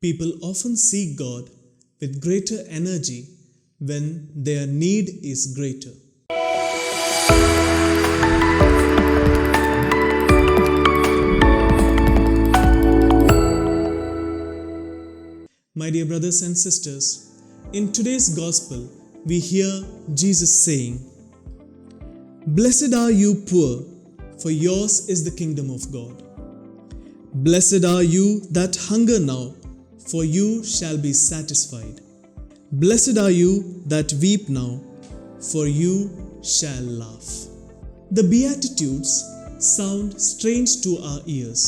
People often seek God with greater energy when their need is greater. My dear brothers and sisters, in today's Gospel, we hear Jesus saying, "Blessed are you poor, for yours is the kingdom of God. Blessed are you that hunger now, for you shall be satisfied. Blessed are you that weep now, for you shall laugh." The Beatitudes sound strange to our ears.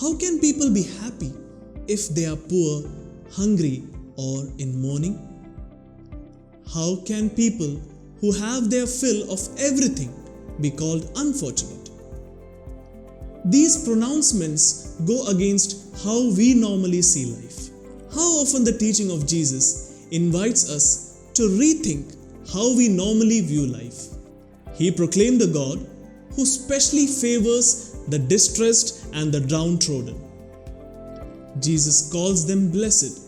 How can people be happy if they are poor, hungry, or in mourning? How can people who have their fill of everything be called unfortunate? These pronouncements go against how we normally see life. How often the teaching of Jesus invites us to rethink how we normally view life. He proclaimed a God who specially favors the distressed and the downtrodden. Jesus calls them blessed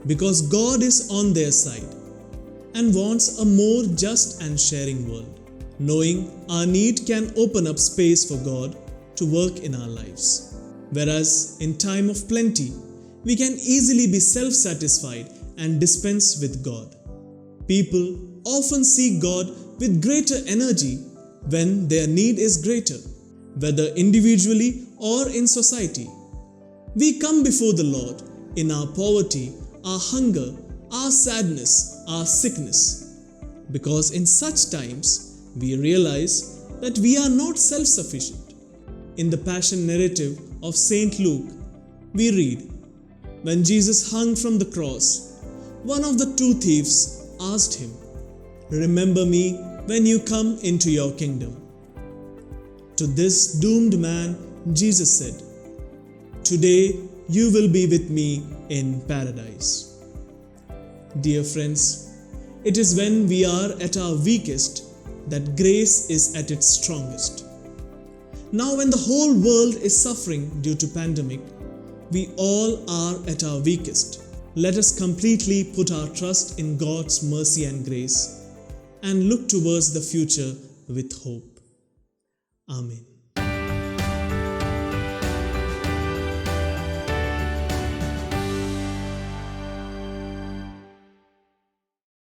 because God is on their side and wants a more just and sharing world. Knowing our need can open up space for God to work in our lives. Whereas in time of plenty, we can easily be self-satisfied and dispense with God. People often seek God with greater energy when their need is greater, whether individually or in society. We come before the Lord in our poverty, our hunger, our sadness, our sickness, because in such times we realize that we are not self-sufficient. In the Passion narrative of Saint Luke, we read, when Jesus hung from the cross, one of the two thieves asked him, "Remember me when you come into your kingdom." To this doomed man, Jesus said, "Today you will be with me in paradise." Dear friends, it is when we are at our weakest that grace is at its strongest. Now when the whole world is suffering due to pandemic, we all are at our weakest. Let us completely put our trust in God's mercy and grace and look towards the future with hope. Amen.